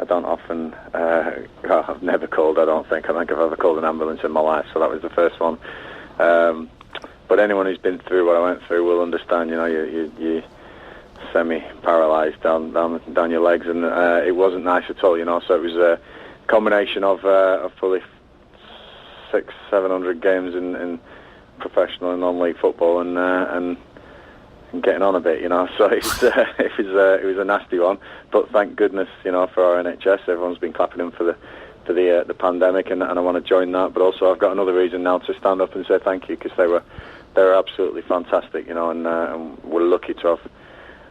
often, I've never called, I don't think. I think I've ever called an ambulance in my life, so that was the first one. But anyone who's been through what I went through will understand, you know, you're semi-paralysed down your legs, and it wasn't nice at all, you know. So it was a combination of probably 600-700 games in professional and non-league football, and getting on a bit, you know. So it was a nasty one. But thank goodness, you know, for our NHS, everyone's been clapping them for the pandemic, and I want to join that. But also, I've got another reason now to stand up and say thank you, because they were absolutely fantastic, you know, and we're lucky to have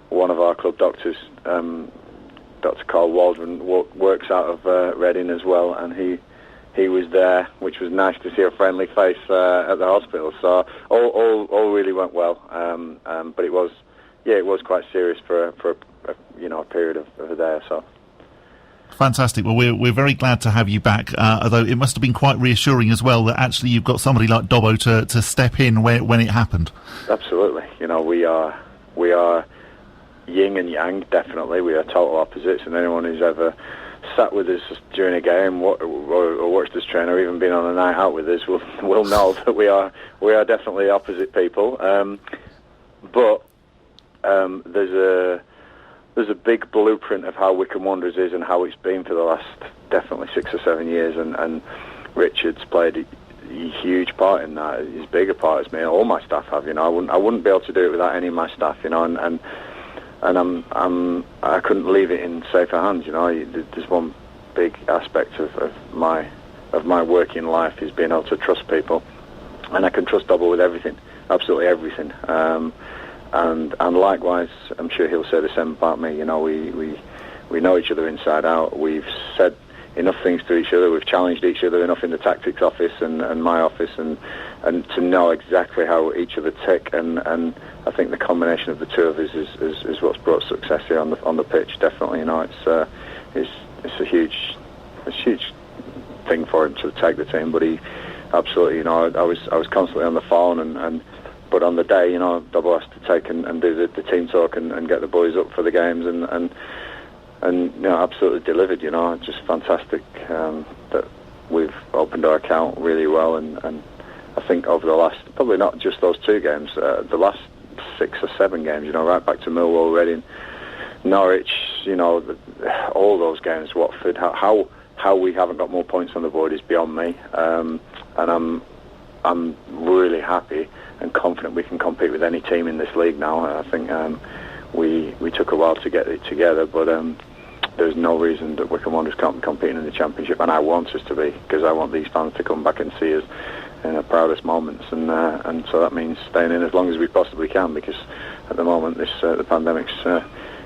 one of our club doctors, Dr. Carl Waldron, works out of Reading as well, and he was there, which was nice to see a friendly face at the hospital. So all really went well, but it was quite serious for a period of a day or so. Fantastic. Well, we're very glad to have you back, although it must have been quite reassuring as well that actually you've got somebody like Dobbo to step in when it happened. Absolutely. You know, we are yin and yang, definitely. We are total opposites, and anyone who's ever sat with us during a game or watched us train or even been on a night out with us will know that we are definitely opposite people. But there's a big blueprint of how Wycombe Wanderers is and how it's been for the last definitely 6 or 7 years, and Richard's played a huge part in that, as big a part as me. All my staff have, you know. I wouldn't be able to do it without any of my staff, you know, and I couldn't leave it in safer hands, you know. There's one big aspect of my working life is being able to trust people, and I can trust Dobbo with everything, absolutely everything. And likewise, I'm sure he'll say the same about me. You know, we know each other inside out. We've said enough things to each other. We've challenged each other enough in the tactics office and my office, and to know exactly how each other tick. And I think the combination of the two of us is what's brought success here on the pitch. Definitely, you know, it's a huge thing for him to take the team. But he absolutely, you know, I was constantly on the phone but on the day, you know, Dobbo has to take and do the team talk and get the boys up for the games, and you know, absolutely delivered. You know, just fantastic that we've opened our account really well, and I think over the last, probably not just those 2 games, the last 6 or 7 games, you know, right back to Millwall, Reading, Norwich, you know, all those games, Watford, how we haven't got more points on the board is beyond me. And I'm really happy and confident we can compete with any team in this league now. I think we took a while to get it together, but there's no reason that Wycombe Wanderers can't be competing in the Championship, and I want us to be, because I want these fans to come back and see us in our proudest moments, and so that means staying in as long as we possibly can, because at the moment the pandemic's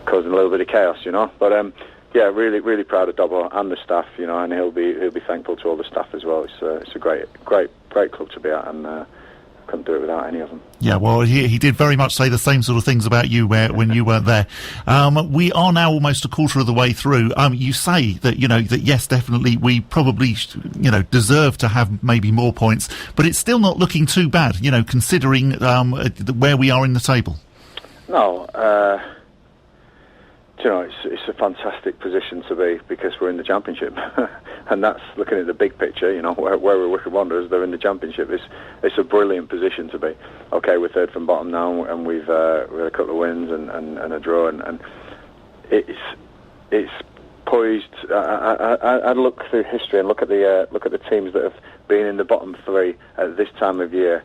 causing a little bit of chaos, But yeah, really, really proud of Dobbo and the staff, and he'll be thankful to all the staff as well. It's a great club to be at, and couldn't do it without any of them. Yeah, well, he did very much say the same sort of things about you when you weren't there. We are now almost a quarter of the way through. You say that, that yes, definitely, we probably, deserve to have maybe more points, but it's still not looking too bad, considering where we are in the table. No, it's a fantastic position to be, because we're in the Championship, and that's looking at the big picture. Where we're Wycombe Wanderers, they're in the Championship. It's a brilliant position to be. Okay, we're third from bottom now, and we've had a couple of wins and a draw, and it's poised. I look through history and look at the teams that have been in the bottom three at this time of year,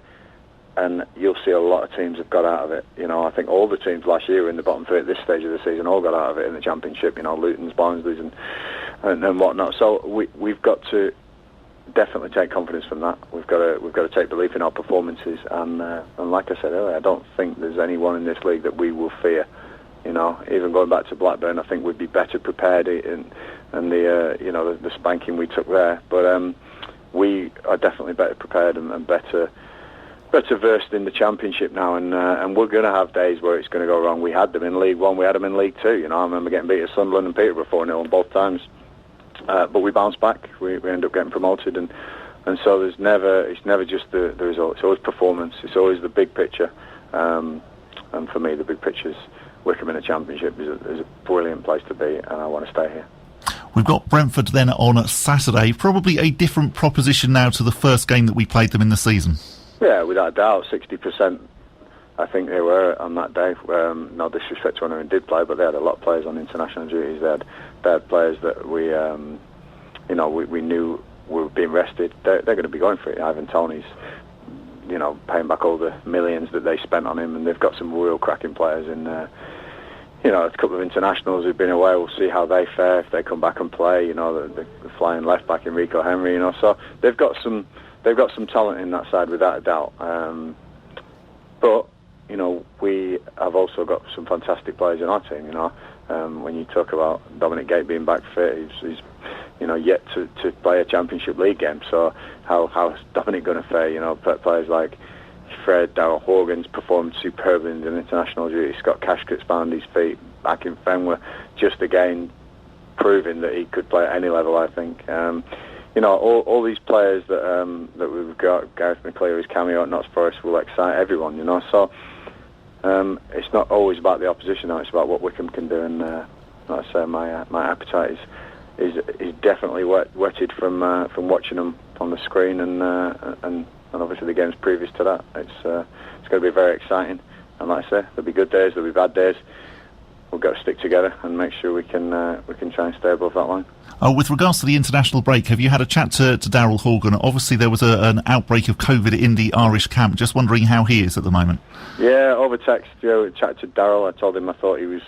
and you'll see a lot of teams have got out of it. I think all the teams last year in the bottom three at this stage of the season all got out of it in the Championship. Luton's, Barnsley's, and whatnot. So we've got to definitely take confidence from that. We've got to take belief in our performances, and like I said earlier, I don't think there's anyone in this league that we will fear. Even going back to Blackburn, I think we'd be better prepared in the spanking we took there. But we are definitely better prepared and better versed in the Championship now, and we're going to have days where it's going to go wrong. We had them in League One, we had them in League Two. I remember getting beat at Sunderland and Peterborough 4-0 on both times, but we bounced back. We ended up getting promoted, and so it's never just the result. It's always performance. It's always the big picture, and for me, the big picture is Wycombe in the Championship is a brilliant place to be, and I want to stay here. We've got Brentford then on Saturday. Probably a different proposition now to the first game that we played them in the season. Yeah, without a doubt, 60% I think they were on that day. No disrespect to anyone who did play, but they had a lot of players on international duties. They had players that we knew were being rested. They're going to be going for it. Ivan Toney's, paying back all the millions that they spent on him, and they've got some real cracking players in there. A couple of internationals who've been away. We'll see how they fare if they come back and play. The flying left back Enrico Henry. So they've got some talent in that side without a doubt. But we have also got some fantastic players in our team. When you talk about Dominic Gate being back fit, he's yet to play a Championship League game. So how's Dominic going to fare? Players like Fred, Darryl Horgan's performed superbly in the international duty. Scott Cashcott's found his feet back in Fenway, just again proving that he could play at any level, I think. All these players that we've got, Gareth McCleary's cameo at Notts Forest will excite everyone, So it's not always about the opposition now, it's about what Wycombe can do, and like I say, my appetite is definitely whetted from watching them on the screen and obviously the games previous to that. It's going to be very exciting, and like I say, there'll be good days, there'll be bad days. We've got to stick together and make sure we can try and stay above that line. With regards to the international break, have you had a chat to Darryl Horgan? Obviously, there was an outbreak of COVID in the Irish camp. Just wondering how he is at the moment. Yeah, over text, chatted to Darryl. I told him I thought he was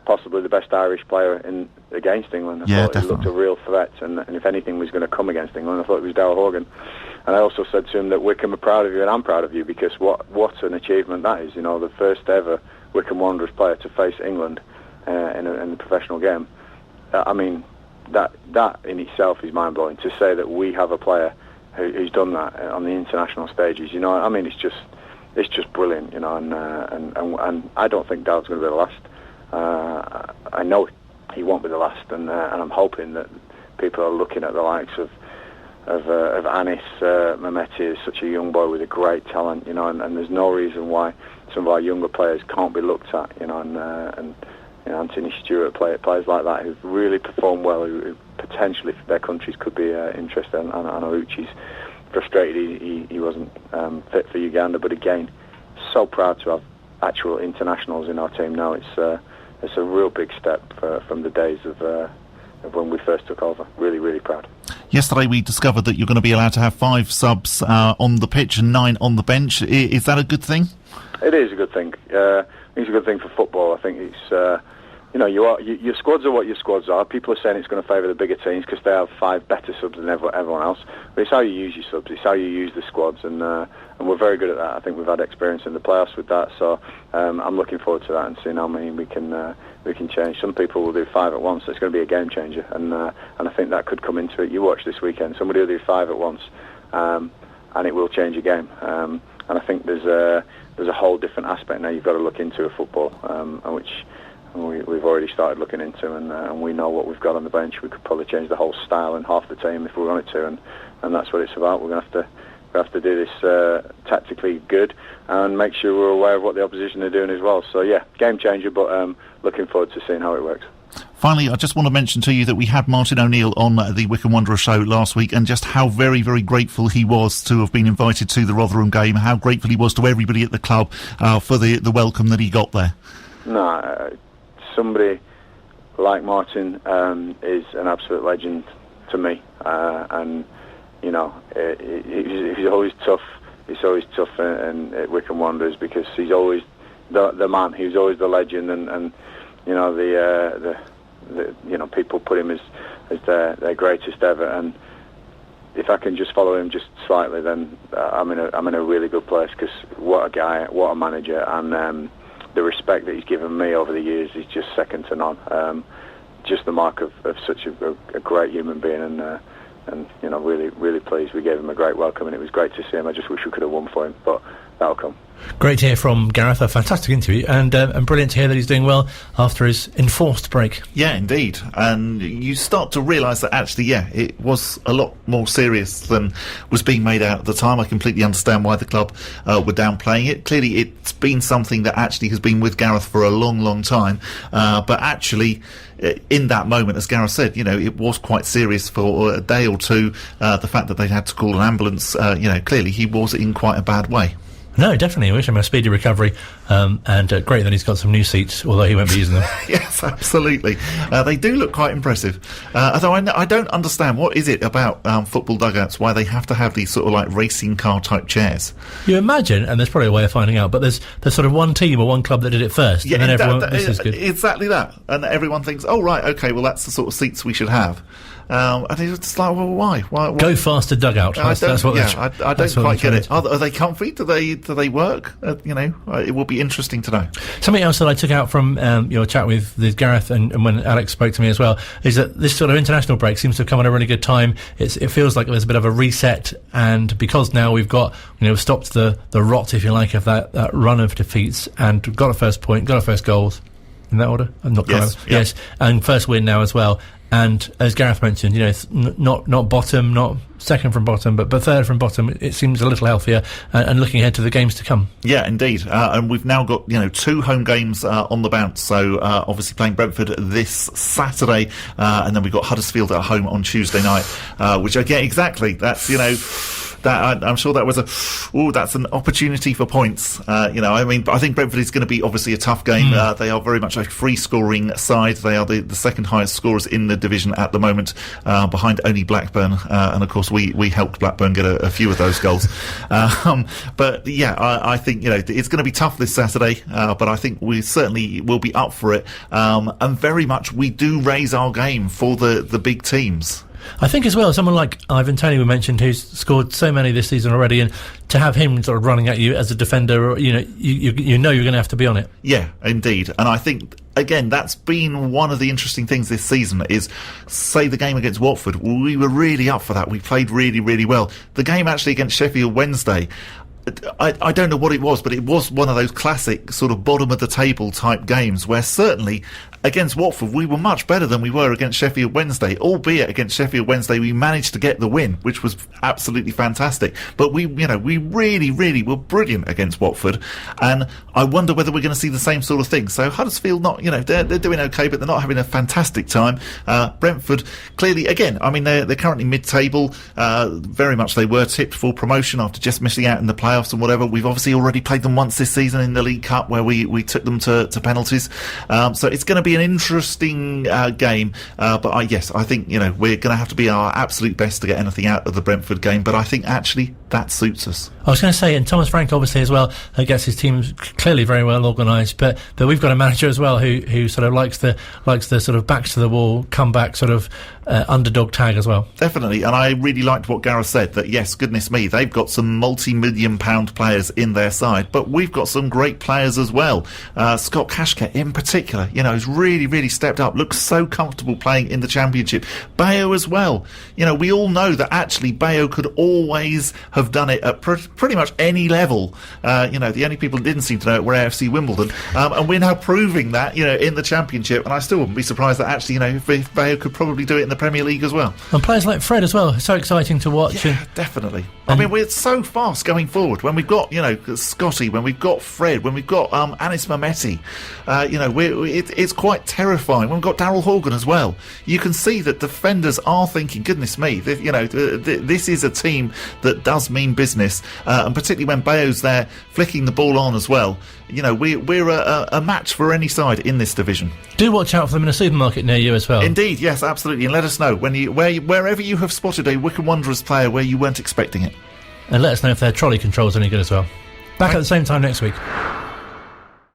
possibly the best Irish player against England. I thought definitely. He looked a real threat, and if anything was going to come against England, I thought it was Darryl Horgan. And I also said to him that Wycombe are proud of you, and I'm proud of you, because what an achievement that is. The first ever Wycombe Wanderers player to face England in the professional game. That in itself is mind-blowing. To say that we have a player who's done that on the international stages, it's just brilliant, and I don't think Daryl's going to be the last. I know he won't be the last, and I'm hoping that people are looking at the likes of Anis Mehmeti as such a young boy with a great talent, and there's no reason why some of our younger players can't be looked at, and Anthony Stewart, players like that who've really performed well, who potentially for their countries could be interested. And I know Uchi's frustrated he wasn't fit for Uganda, but again, so proud to have actual internationals in our team now. It's it's a real big step from the days of when we first took over. Really, really proud. Yesterday we discovered that you're going to be allowed to have 5 subs on the pitch and 9 on the bench. Is that a good thing? It is a good thing. It's a good thing for football. I think it's your squads are what your squads are. People are saying it's going to favour the bigger teams because they have 5 better subs than everyone else. But it's how you use your subs. It's how you use the squads, and we're very good at that. I think we've had experience in the playoffs with that. So I'm looking forward to that and seeing how many we can change. Some people will do 5 at once. So it's going to be a game changer, and I think that could come into it. You watch this weekend. Somebody will do 5 at once, and it will change a game. And I think there's a whole different aspect now you've got to look into a football, and which we've already started looking into, and we know what we've got on the bench. We could probably change the whole style and half the team if we wanted to, and that's what it's about. We're going to have to do this tactically good and make sure we're aware of what the opposition are doing as well. So yeah, game changer, but looking forward to seeing how it works. Finally, I just want to mention to you that we had Martin O'Neill on the Wycombe Wanderers show last week, and just how very, very grateful he was to have been invited to the Rotherham game, how grateful he was to everybody at the club for the welcome that he got there. No, somebody like Martin is an absolute legend to me, and you know, he's always tough. He's always tough at Wycombe Wanderers because he's always the man. He was always the legend, and you know the people put him as their greatest ever. And if I can just follow him just slightly, then I'm in a really good place, because what a guy, what a manager, and the respect that he's given me over the years is just second to none. Just the mark of such a great human being, and you know, really, really pleased. We gave him a great welcome, and it was great to see him. I just wish we could have won for him, but that'll come. Great to hear from Gareth. A fantastic interview, and brilliant to hear that he's doing well after his enforced break. Yeah, indeed. And you start to realise that actually, yeah, it was a lot more serious than was being made out at the time. I completely understand why the club were downplaying it. Clearly, it's been something that actually has been with Gareth for a long, long time. But actually, in that moment, as Gareth said, you know, it was quite serious for a day or two. The fact that they had to call an ambulance, clearly he was in quite a bad way. No, definitely. I wish him a speedy recovery, and great that he's got some new seats, although he won't be using them. Yes, absolutely. They do look quite impressive. Although I don't understand, what is it about football dugouts, why they have to have these sort of like racing car type chairs? You imagine, and there's probably a way of finding out, but there's sort of one team or one club that did it first, yeah, and then everyone, this is good. Exactly that. And everyone thinks, oh, right, okay, well, that's the sort of seats we should have. And it's just like, well, why? Go faster dugout. I don't quite get it. Are they comfy? Do they work? It will be interesting to know. Something else that I took out from your chat with Gareth and when Alex spoke to me as well is that this sort of international break seems to have come at a really good time. It feels like there's a bit of a reset, and because now we've got stopped the rot, if you like, of that run of defeats, and got a first point, got our first goals. In that order? I'm not yes, yep. Yes, and first win now as well. And as Gareth mentioned, it's not bottom, not second from bottom, but third from bottom. It seems a little healthier, and looking ahead to the games to come. Yeah, indeed. And we've now got 2 home games on the bounce. So obviously playing Brentford this Saturday, and then we've got Huddersfield at home on Tuesday night, which again, exactly. That's that I'm sure that was that's an opportunity for points. I think Brentford is going to be obviously a tough game. They are very much a free scoring side. They are the second highest scorers in the division at the moment, behind only Blackburn, and of course we helped Blackburn get a few of those goals. But yeah, I think it's going to be tough this Saturday, but I think we certainly will be up for it, and very much we do raise our game for the big teams. I think as well, someone like Ivan Toney we mentioned, who's scored so many this season already, and to have him sort of running at you as a defender, you're going to have to be on it. Yeah, indeed. And I think, again, that's been one of the interesting things this season is, say, the game against Watford, we were really up for that. We played really, really well. The game actually against Sheffield Wednesday, I don't know what it was, but it was one of those classic sort of bottom of the table type games where certainly against Watford we were much better than we were against Sheffield Wednesday, albeit against Sheffield Wednesday we managed to get the win, which was absolutely fantastic. But we really, really were brilliant against Watford, and I wonder whether we're going to see the same sort of thing. So Huddersfield, they're doing okay, but they're not having a fantastic time. Brentford, clearly, again, they're currently mid-table. Very much they were tipped for promotion after just missing out in the playoffs. playoffs and whatever. We've obviously already played them once this season in the League Cup where we took them to penalties. So it's going to be an interesting game. But yes, I think, we're going to have to be our absolute best to get anything out of the Brentford game. But I think actually that suits us. I was going to say, and Thomas Frank obviously as well gets his team clearly very well organised, but we've got a manager as well who sort of likes the sort of backs to the wall, comeback sort of underdog tag as well. Definitely, and I really liked what Gareth said, that yes, goodness me, they've got some multi-million pound players in their side, but we've got some great players as well. Scott Kashket in particular, has really, really stepped up, looks so comfortable playing in the Championship. Bayo as well. We all know that actually Bayo could always have done it at pretty much any level. The only people who didn't seem to know it were AFC Wimbledon, and we're now proving that, in the Championship, and I still wouldn't be surprised that actually, if Bayo could probably do it in the Premier League as well. And players like Fred as well, so exciting to watch. Yeah, definitely. I mean, we're so fast going forward. When we've got, Scotty, when we've got Fred, when we've got Anis Mehmeti, it's quite terrifying. When we've got Daryl Horgan as well, you can see that defenders are thinking, goodness me, this is a team that does mean business, and particularly when Bayo's there flicking the ball on as well. We're a match for any side in this division. Do watch out for them in a supermarket near you as well. Indeed, yes, absolutely. And let us know wherever you have spotted a Wycombe Wanderers player where you weren't expecting it. And let us know if their trolley control's any good as well. Back at the same time next week.